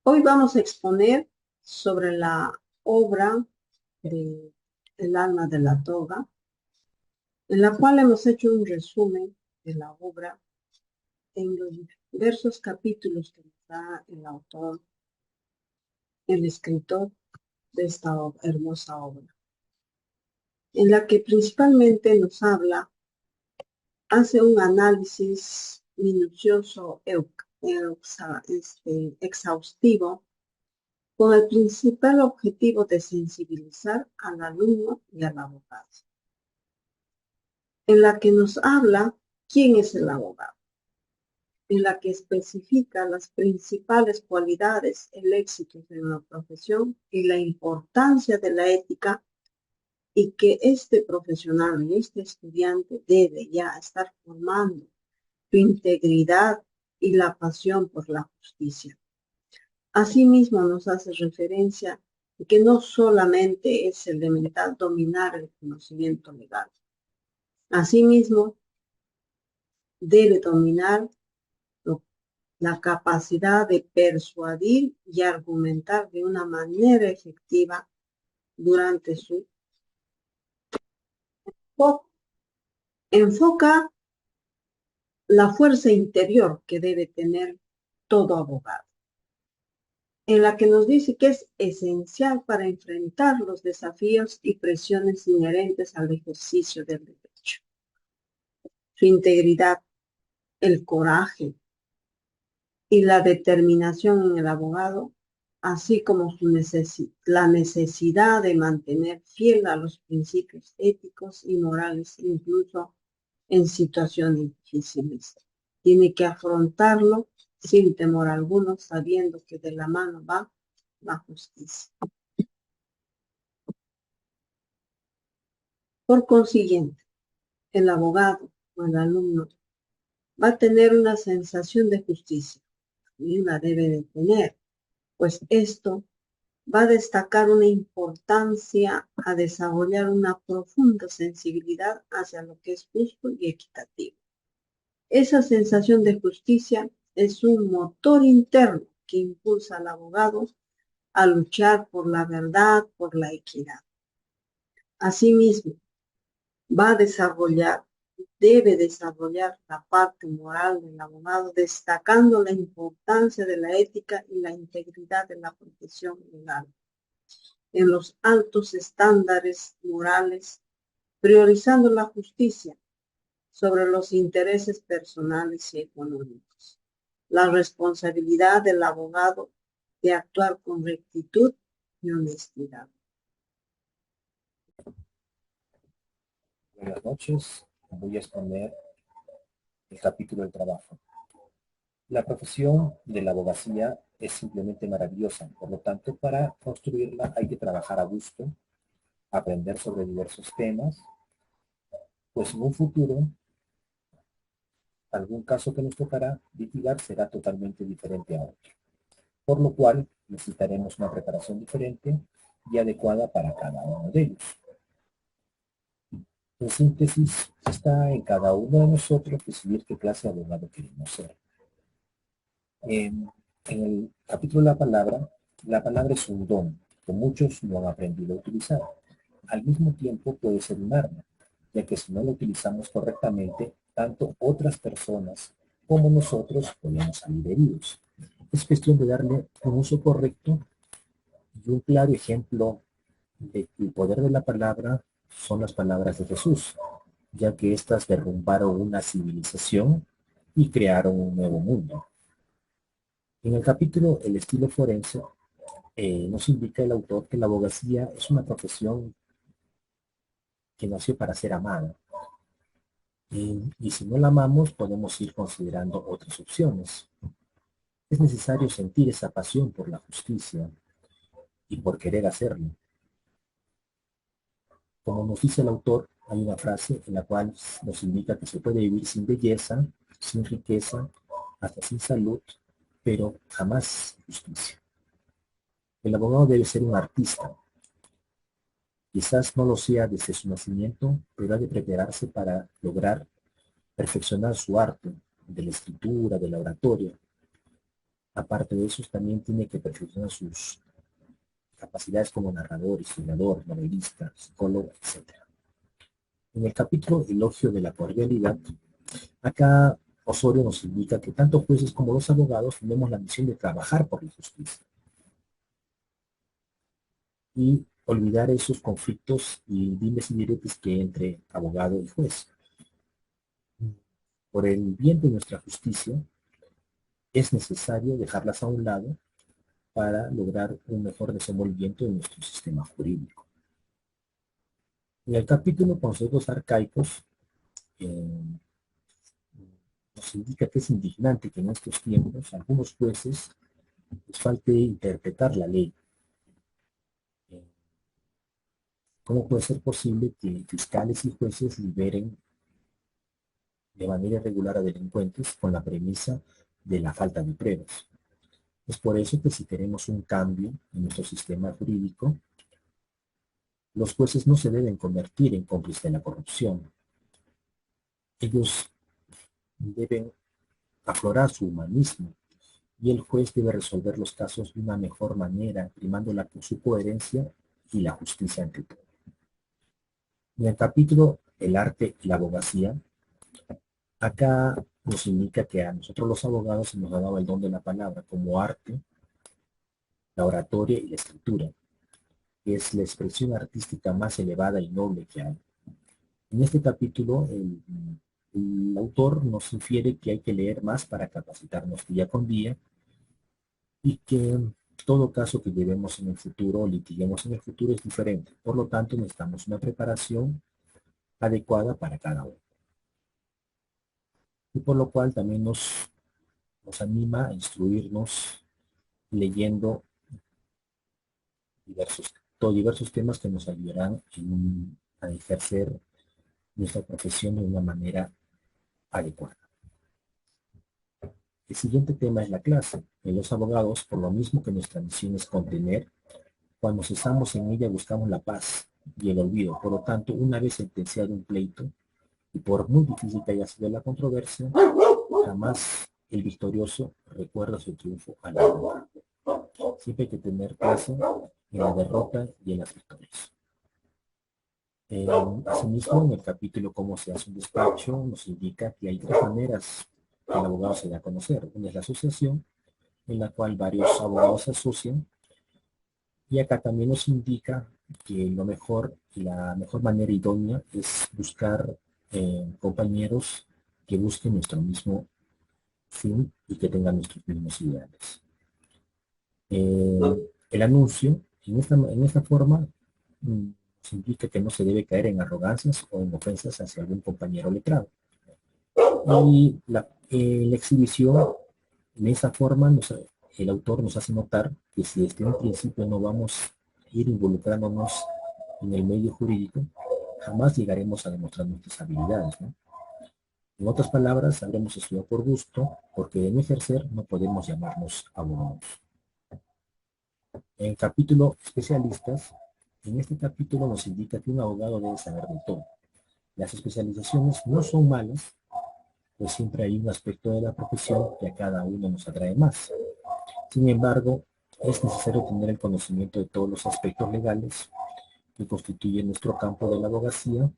Hoy vamos a exponer sobre la obra de El alma de la toga, en la cual hemos hecho un resumen de la obra en los diversos capítulos que nos da el autor, el escritor de esta hermosa obra, en la que principalmente nos habla, hace un análisis minucioso, exhaustivo, con el principal objetivo de sensibilizar al alumno y al abogado, en la que nos habla quién es el abogado, en la que especifica las principales cualidades, el éxito de una profesión y la importancia de la ética, y que este profesional y este estudiante debe ya estar formando su integridad y la pasión por la justicia. Asimismo, nos hace referencia de que no solamente es elemental dominar el conocimiento legal. Asimismo, debe dominar la capacidad de persuadir y argumentar de una manera efectiva durante su enfoca la fuerza interior que debe tener todo abogado, en la que nos dice que es esencial para enfrentar los desafíos y presiones inherentes al ejercicio del derecho. Su integridad, el coraje y la determinación en el abogado, así como la necesidad de mantener fiel a los principios éticos y morales, incluso en situaciones difíciles. Tiene que afrontarlo sin temor alguno, sabiendo que de la mano va la justicia. Por consiguiente, el abogado o el alumno va a tener una sensación de justicia, y la debe de tener, pues esto va a destacar una importancia a desarrollar una profunda sensibilidad hacia lo que es justo y equitativo. Esa sensación de justicia es un motor interno que impulsa al abogado a luchar por la verdad, por la equidad. Asimismo, debe desarrollar la parte moral del abogado, destacando la importancia de la ética y la integridad de la profesión legal, en los altos estándares morales, priorizando la justicia sobre los intereses personales y económicos. La responsabilidad del abogado de actuar con rectitud y honestidad. Buenas noches, voy a exponer el capítulo del trabajo. La profesión de la abogacía es simplemente maravillosa, por lo tanto, para construirla hay que trabajar a gusto, aprender sobre diversos temas, pues en un futuro, algún caso que nos tocará litigar será totalmente diferente a otro, por lo cual necesitaremos una preparación diferente y adecuada para cada uno de ellos. En síntesis, está en cada uno de nosotros decidir qué clase de abogado queremos ser. En el capítulo de la palabra es un don que muchos no han aprendido a utilizar. Al mismo tiempo puede ser un arma, ya que si no lo utilizamos correctamente, tanto otras personas como nosotros podemos salir heridos. Es cuestión de darle un uso correcto, y un claro ejemplo de que el poder de la palabra son las palabras de Jesús, ya que éstas derrumbaron una civilización y crearon un nuevo mundo. En el capítulo El estilo forense, nos indica el autor que la abogacía es una profesión que nació para ser amada. Y si no la amamos, podemos ir considerando otras opciones. Es necesario sentir esa pasión por la justicia y por querer hacerlo. Como nos dice el autor, hay una frase en la cual nos indica que se puede vivir sin belleza, sin riqueza, hasta sin salud, pero jamás justicia. El abogado debe ser un artista. Quizás no lo sea desde su nacimiento, pero ha de prepararse para lograr perfeccionar su arte de la escritura, de la oratoria. Aparte de eso, también tiene que perfeccionar sus capacidades como narrador, historiador, novelista, psicólogo, etc. En el capítulo Elogio de la cordialidad, acá Osorio nos indica que tanto jueces como los abogados tenemos la misión de trabajar por la justicia y olvidar esos conflictos y dimes y diretes que entre abogado y juez. Por el bien de nuestra justicia, es necesario dejarlas a un lado para lograr un mejor desenvolvimiento de nuestro sistema jurídico. En el capítulo Conceptos arcaicos, eh, nos indica que es indignante que en estos tiempos algunos jueces les falte interpretar la ley. Eh, ¿Cómo puede ser posible que fiscales y jueces liberen de manera irregular a delincuentes con la premisa de la falta de pruebas? Es por eso que si queremos un cambio en nuestro sistema jurídico, los jueces no se deben convertir en cómplices de la corrupción. Ellos deben aflorar su humanismo y el juez debe resolver los casos de una mejor manera, primando su coherencia y la justicia ante todo. En el capítulo El arte y la abogacía, acá nos indica que a nosotros los abogados se nos ha dado el don de la palabra como arte, la oratoria y la escritura, que es la expresión artística más elevada y noble que hay. En este capítulo, el autor nos infiere que hay que leer más para capacitarnos día con día y que todo caso que llevemos en el futuro o litiguemos en el futuro es diferente. Por lo tanto, necesitamos una preparación adecuada para cada uno. Y por lo cual también nos anima a instruirnos leyendo diversos temas que nos ayudarán a ejercer nuestra profesión de una manera adecuada. El siguiente tema es la clase. En los abogados, por lo mismo que nuestra misión es contener, cuando cesamos en ella buscamos la paz y el olvido. Por lo tanto, una vez sentenciado un pleito, y por muy difícil que haya sido la controversia, jamás el victorioso recuerda su triunfo a la derrota. Siempre hay que tener clase en la derrota y en las victorias. Asimismo, en el capítulo Cómo se hace un despacho, nos indica que hay tres maneras que el abogado se da a conocer. Una es la asociación, en la cual varios abogados se asocian, y acá también nos indica que la mejor manera idónea es buscar compañeros que busquen nuestro mismo fin y que tengan nuestros mismos ideales. El anuncio, en esta forma, nos indica que no se debe caer en arrogancias o en ofensas hacia algún compañero letrado. Y la exhibición, en esa forma, el autor nos hace notar que si desde un principio no vamos a ir involucrándonos en el medio jurídico, jamás llegaremos a demostrar nuestras habilidades, ¿no? En otras palabras, habremos estudiado por gusto, porque de no ejercer no podemos llamarnos abogados. En capítulo especialistas, en este capítulo nos indica que un abogado debe saber de todo. Las especializaciones no son malas, pues siempre hay un aspecto de la profesión que a cada uno nos atrae más. Sin embargo, es necesario tener el conocimiento de todos los aspectos legales que constituyen nuestro campo de la abogacía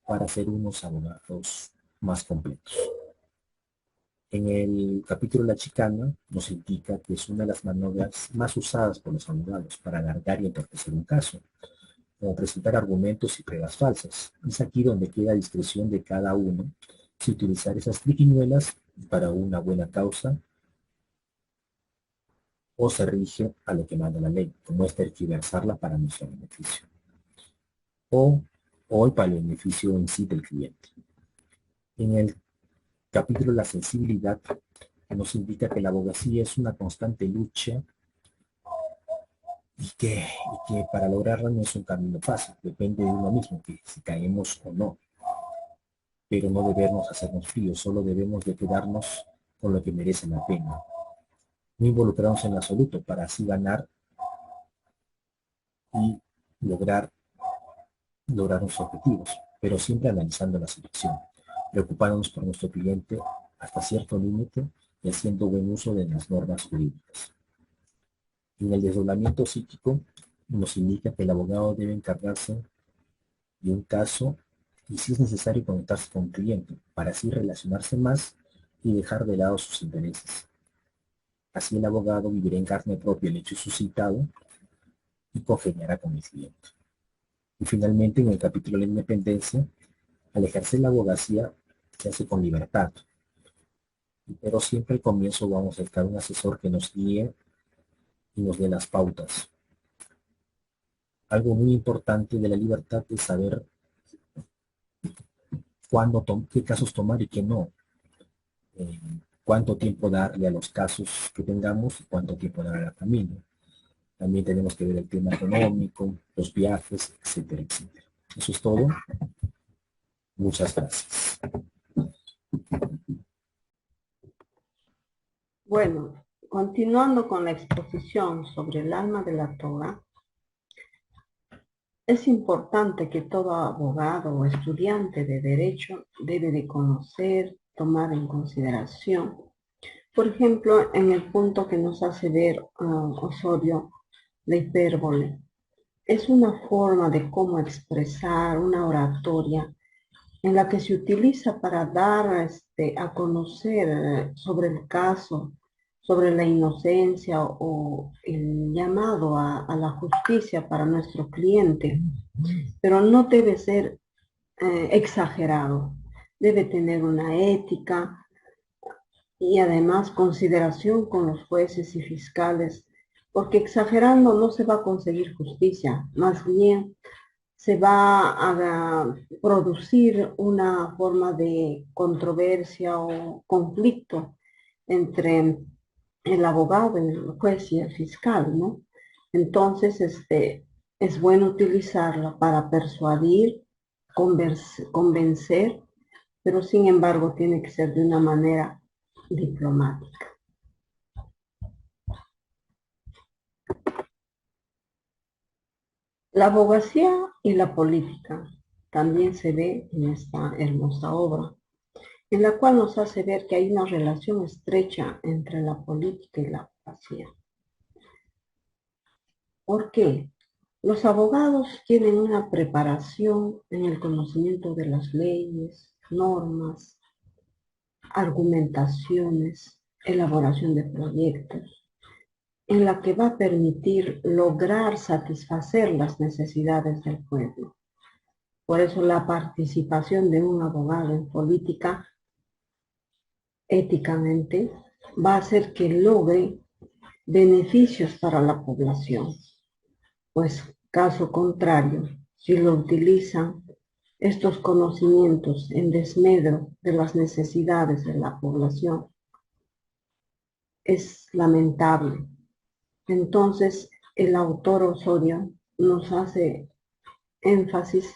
para ser unos abogados más completos. En el capítulo La Chicana nos indica que es una de las maniobras más usadas por los abogados para alargar y entorpecer un caso, como presentar argumentos y pruebas falsas. Es aquí donde queda a discreción de cada uno si utilizar esas triquiñuelas para una buena causa o se rige a lo que manda la ley, como es tergiversarla para nuestro beneficio, o para el beneficio en sí del cliente. En el capítulo La sensibilidad nos indica que la abogacía es una constante lucha y que para lograrla no es un camino fácil, depende de uno mismo, que si caemos o no, pero no debemos hacernos fríos, solo debemos de quedarnos con lo que merece la pena, no involucrarnos en absoluto para así ganar y lograr nuestros objetivos, pero siempre analizando la situación, preocupándonos por nuestro cliente hasta cierto límite y haciendo buen uso de las normas jurídicas. En el desdoblamiento psíquico nos indica que el abogado debe encargarse de un caso y, si es necesario, conectarse con el cliente para así relacionarse más y dejar de lado sus intereses. Así el abogado vivirá en carne propia el hecho suscitado y congeniará con el cliente. Y finalmente, en el capítulo de la independencia, al ejercer la abogacía se hace con libertad, pero siempre al comienzo vamos a buscar un asesor que nos guíe y nos dé las pautas. Algo muy importante de la libertad es saber qué casos tomar y qué no, eh, cuánto tiempo darle a los casos que tengamos y cuánto tiempo darle a la familia. También tenemos que ver el tema económico, los viajes, etcétera, etcétera. Eso es todo. Muchas gracias. Bueno, continuando con la exposición sobre el alma de la toga, es importante que todo abogado o estudiante de derecho debe de conocer, tomar en consideración. Por ejemplo, en el punto que nos hace ver Osorio, la hipérbole. Es una forma de cómo expresar una oratoria en la que se utiliza para dar a conocer sobre el caso, sobre la inocencia o el llamado a la justicia para nuestro cliente, pero no debe ser exagerado, debe tener una ética y además consideración con los jueces y fiscales, porque exagerando no se va a conseguir justicia, más bien se va a producir una forma de controversia o conflicto entre el abogado, el juez y el fiscal, ¿no? Entonces, es bueno utilizarla para persuadir, convencer, pero sin embargo tiene que ser de una manera diplomática. La abogacía y la política también se ve en esta hermosa obra, en la cual nos hace ver que hay una relación estrecha entre la política y la abogacía. ¿Por qué? Los abogados tienen una preparación en el conocimiento de las leyes, normas, argumentaciones, elaboración de proyectos, en la que va a permitir lograr satisfacer las necesidades del pueblo. Por eso la participación de un abogado en política, éticamente, va a hacer que logre beneficios para la población. Pues caso contrario, si lo utilizan estos conocimientos en desmedro de las necesidades de la población, es lamentable. Entonces, el autor Osorio nos hace énfasis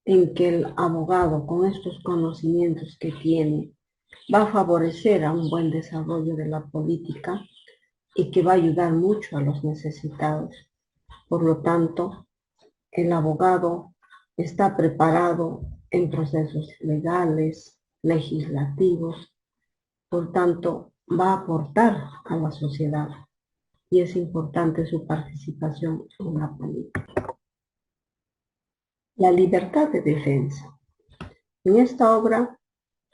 en que el abogado, con estos conocimientos que tiene, va a favorecer a un buen desarrollo de la política y que va a ayudar mucho a los necesitados. Por lo tanto, el abogado está preparado en procesos legales, legislativos, por tanto, va a aportar a la sociedad y es importante su participación en la política. La libertad de defensa. En esta obra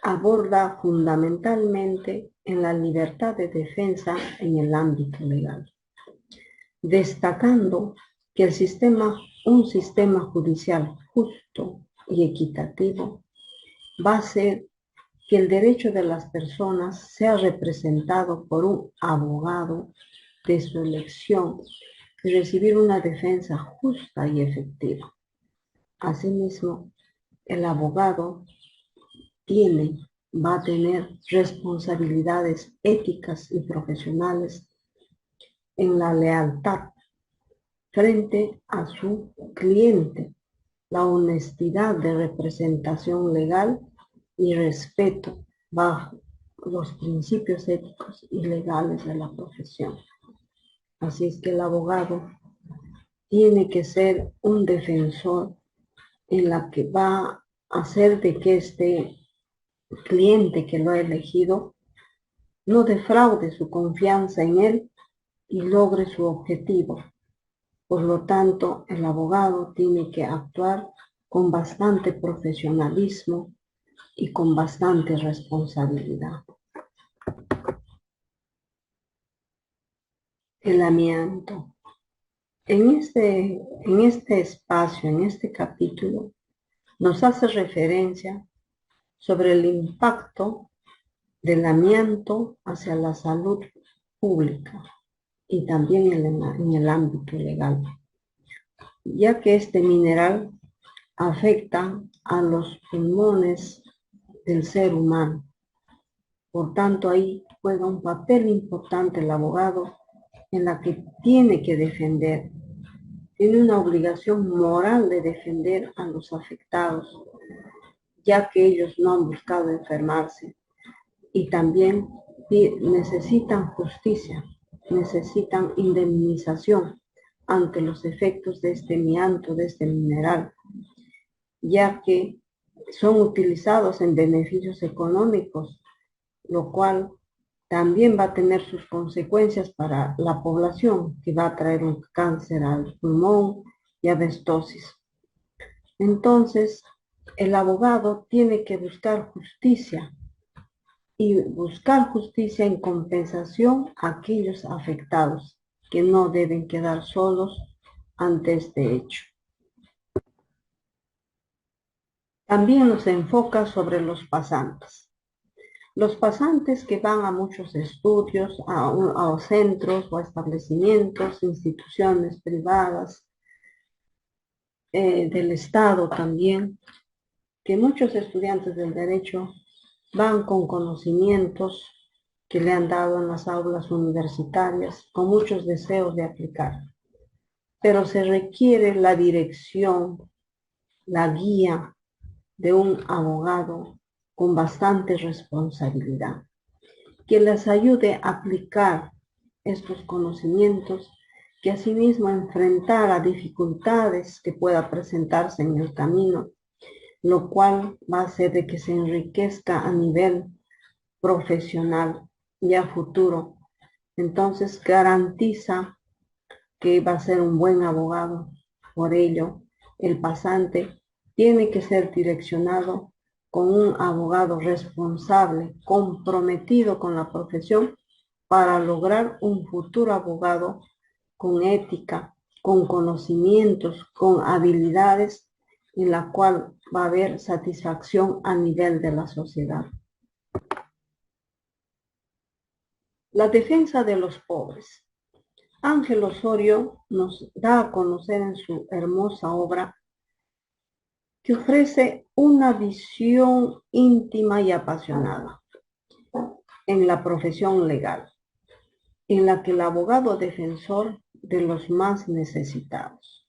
aborda fundamentalmente en la libertad de defensa en el ámbito legal, destacando que un sistema judicial justo y equitativo va a hacer que el derecho de las personas sea representado por un abogado de su elección y recibir una defensa justa y efectiva. Asimismo, el abogado va a tener responsabilidades éticas y profesionales en la lealtad frente a su cliente, la honestidad de representación legal y respeto bajo los principios éticos y legales de la profesión. Así es que el abogado tiene que ser un defensor en la que va a hacer de que este cliente que lo ha elegido no defraude su confianza en él y logre su objetivo. Por lo tanto, el abogado tiene que actuar con bastante profesionalismo y con bastante responsabilidad. El amianto. En este espacio, en este capítulo, nos hace referencia sobre el impacto del amianto hacia la salud pública y también en el ámbito legal, ya que este mineral afecta a los pulmones del ser humano. Por tanto, ahí juega un papel importante el abogado en la que tiene que defender. Tiene una obligación moral de defender a los afectados, ya que ellos no han buscado enfermarse. Y también necesitan justicia, necesitan indemnización ante los efectos de este amianto, de este mineral, ya que son utilizados en beneficios económicos, lo cual también va a tener sus consecuencias para la población, que va a traer un cáncer al pulmón y asbestosis. Entonces, el abogado tiene que buscar justicia y buscar justicia en compensación a aquellos afectados que no deben quedar solos ante este hecho. También nos enfoca sobre los pasantes. Los pasantes que van a muchos estudios, a centros o a establecimientos, instituciones privadas, del Estado también, que muchos estudiantes del derecho van con conocimientos que le han dado en las aulas universitarias, con muchos deseos de aplicar. Pero se requiere la dirección, la guía de un abogado con bastante responsabilidad, que les ayude a aplicar estos conocimientos, que asimismo enfrentar a dificultades que pueda presentarse en el camino, lo cual va a hacer de que se enriquezca a nivel profesional y a futuro. Entonces garantiza que va a ser un buen abogado. Por ello, el pasante tiene que ser direccionado con un abogado responsable, comprometido con la profesión, para lograr un futuro abogado con ética, con conocimientos, con habilidades, en la cual va a haber satisfacción a nivel de la sociedad. La defensa de los pobres. Ángel Osorio nos da a conocer en su hermosa obra que ofrece una visión íntima y apasionada en la profesión legal, en la que el abogado defensor de los más necesitados.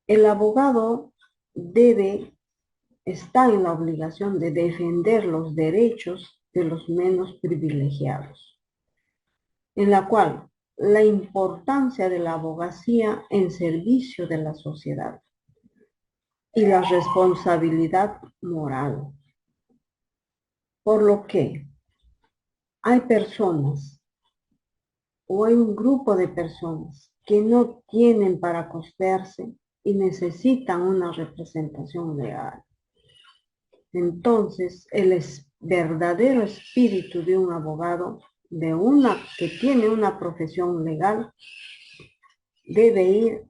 El abogado está en la obligación de defender los derechos de los menos privilegiados, en la cual la importancia de la abogacía en servicio de la sociedad y la responsabilidad moral. Por lo que hay personas o hay un grupo de personas que no tienen para costearse y necesitan una representación legal. Entonces, el verdadero espíritu de un abogado, que tiene una profesión legal, debe ir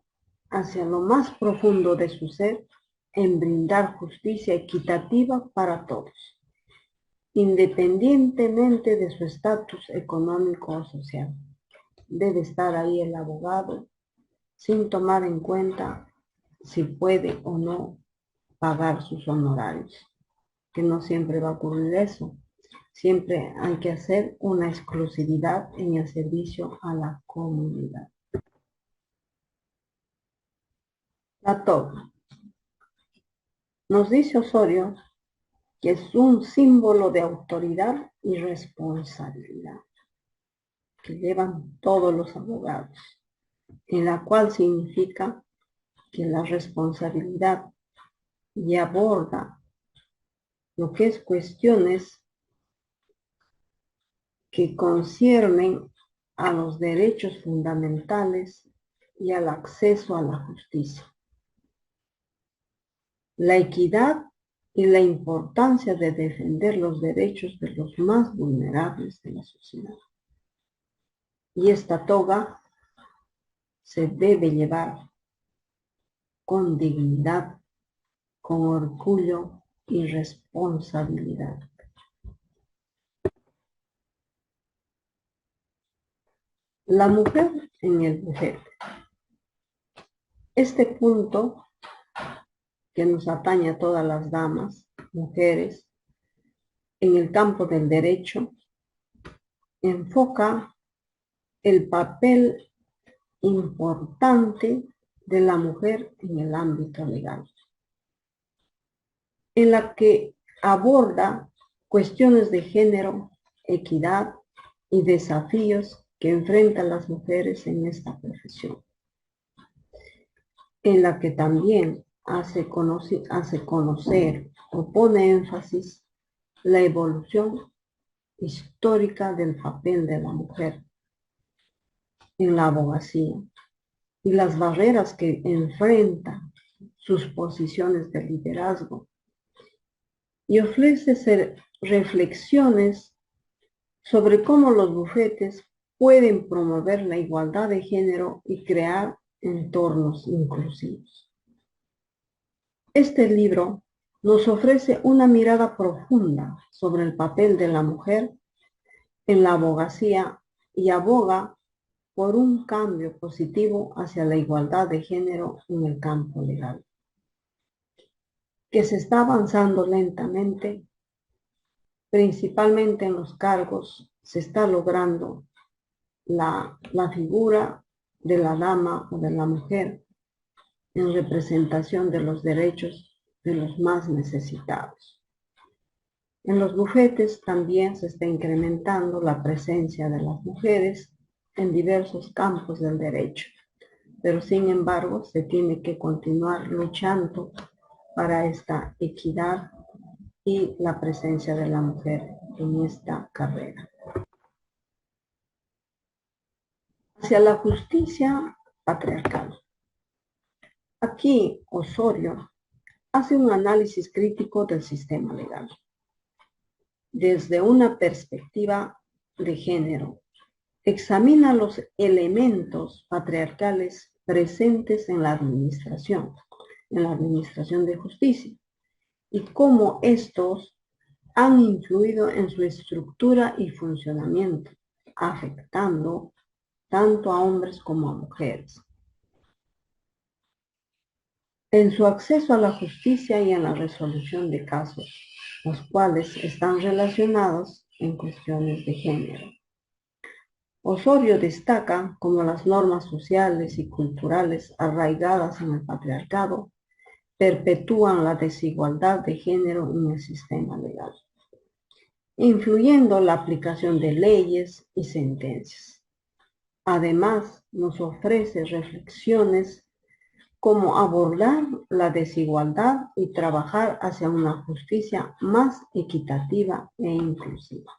hacia lo más profundo de su ser en brindar justicia equitativa para todos, independientemente de su estatus económico o social. Debe estar ahí el abogado sin tomar en cuenta si puede o no pagar sus honorarios, que no siempre va a ocurrir eso. Siempre hay que hacer una exclusividad en el servicio a la comunidad. La toga. Nos dice Osorio que es un símbolo de autoridad y responsabilidad que llevan todos los abogados, en la cual significa que la responsabilidad y aborda lo que es cuestiones que conciernen a los derechos fundamentales y al acceso a la justicia. La equidad y la importancia de defender los derechos de los más vulnerables de la sociedad. Y esta toga se debe llevar con dignidad, con orgullo y responsabilidad. La mujer en el bufete. Este punto que nos atañe a todas las damas, mujeres, en el campo del derecho, enfoca el papel importante de la mujer en el ámbito legal, en la que aborda cuestiones de género, equidad y desafíos que enfrentan las mujeres en esta profesión, en la que también hace conocer o pone énfasis la evolución histórica del papel de la mujer en la abogacía y las barreras que enfrentan sus posiciones de liderazgo, y ofrece reflexiones sobre cómo los bufetes pueden promover la igualdad de género y crear entornos inclusivos. Este libro nos ofrece una mirada profunda sobre el papel de la mujer en la abogacía y aboga por un cambio positivo hacia la igualdad de género en el campo legal, que se está avanzando lentamente, principalmente en los cargos. Se está logrando la figura de la dama o de la mujer en representación de los derechos de los más necesitados. En los bufetes también se está incrementando la presencia de las mujeres en diversos campos del derecho, pero sin embargo se tiene que continuar luchando para esta equidad y la presencia de la mujer en esta carrera. Hacia la justicia patriarcal. Aquí Osorio hace un análisis crítico del sistema legal desde una perspectiva de género. Examina los elementos patriarcales presentes en la administración de justicia, y cómo estos han influido en su estructura y funcionamiento, afectando tanto a hombres como a mujeres en su acceso a la justicia y en la resolución de casos, los cuales están relacionados en cuestiones de género. Osorio destaca cómo las normas sociales y culturales arraigadas en el patriarcado perpetúan la desigualdad de género en el sistema legal, influyendo la aplicación de leyes y sentencias. Además, nos ofrece reflexiones cómo abordar la desigualdad y trabajar hacia una justicia más equitativa e inclusiva.